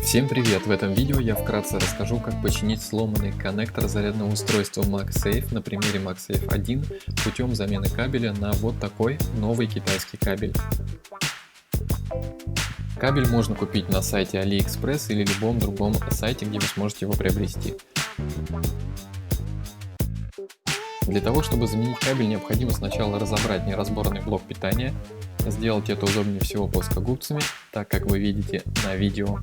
Всем привет! В этом видео я вкратце расскажу, как починить сломанный коннектор зарядного устройства MagSafe на примере MagSafe 1 путем замены кабеля на вот такой новый китайский кабель. Кабель можно купить на сайте AliExpress или любом другом сайте, где вы сможете его приобрести. Для того, чтобы заменить кабель, необходимо сначала разобрать неразборный блок питания. Сделать это удобнее всего плоскогубцами, так как вы видите на видео.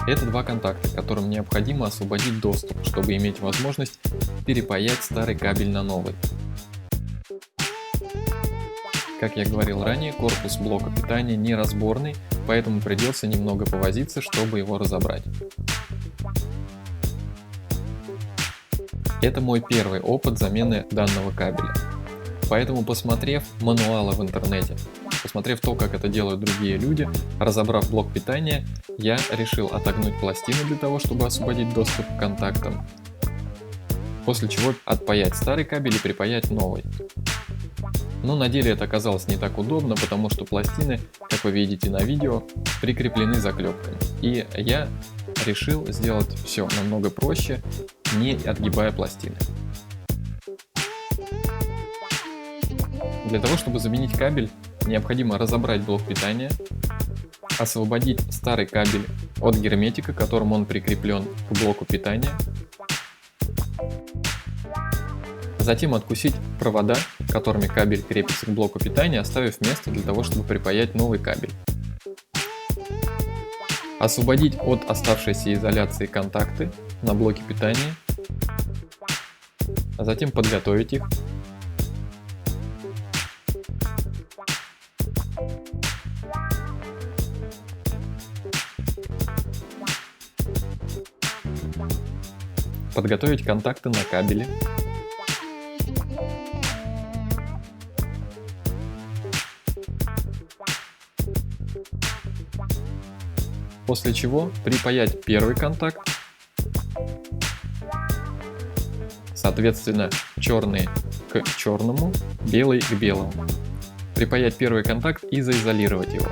Это два контакта, которым необходимо освободить доступ, чтобы иметь возможность перепаять старый кабель на новый. Как я говорил ранее, корпус блока питания неразборный, поэтому придется немного повозиться, чтобы его разобрать. Это мой первый опыт замены данного кабеля. Поэтому, посмотрев мануалы в интернете, посмотрев то, как это делают другие люди, разобрав блок питания, я решил отогнуть пластины для того, чтобы освободить доступ к контактам, после чего отпаять старый кабель и припаять новый. Но на деле это оказалось не так удобно, потому что пластины, как вы видите на видео, прикреплены заклепками. И я решил сделать все намного проще, не отгибая пластины. Для того, чтобы заменить кабель, необходимо разобрать блок питания, освободить старый кабель от герметика, которым он прикреплен к блоку питания, затем откусить провода, которыми кабель крепится к блоку питания, оставив место для того, чтобы припаять новый кабель. Освободить от оставшейся изоляции контакты на блоке питания, а затем подготовить их. Подготовить контакты на кабеле. После чего припаять первый контакт, соответственно черный к черному, белый к белому. Припаять первый контакт и заизолировать его.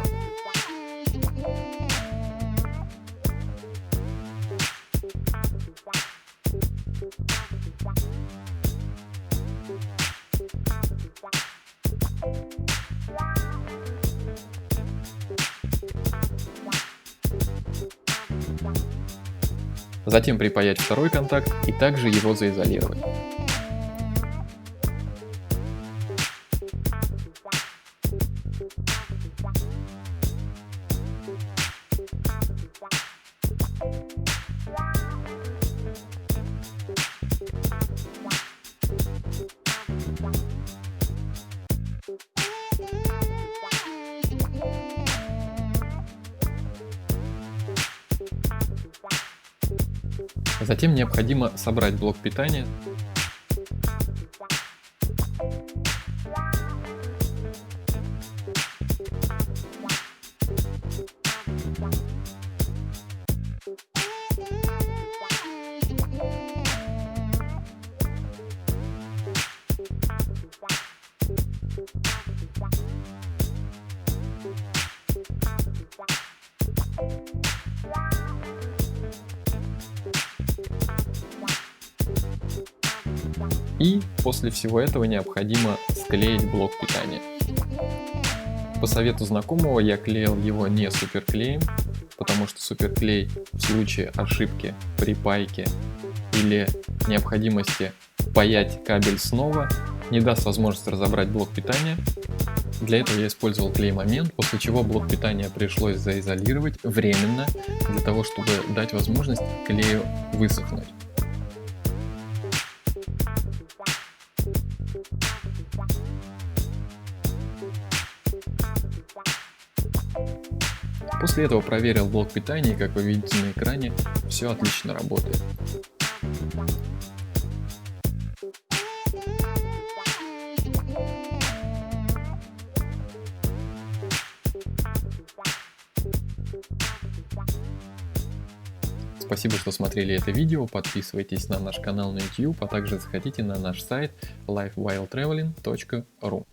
Затем припаять второй контакт и также его заизолировать. Затем необходимо собрать блок питания. И после всего этого необходимо склеить блок питания. По совету знакомого я клеил его не суперклеем, потому что суперклей в случае ошибки при пайке или необходимости паять кабель снова не даст возможность разобрать блок питания. Для этого я использовал клей-момент, после чего блок питания пришлось заизолировать временно, для того, чтобы дать возможность клею высохнуть. После этого проверил блок питания, и как вы видите на экране, все отлично работает. Спасибо, что смотрели это видео, подписывайтесь на наш канал на YouTube, а также заходите на наш сайт lifewhiletraveling.ru.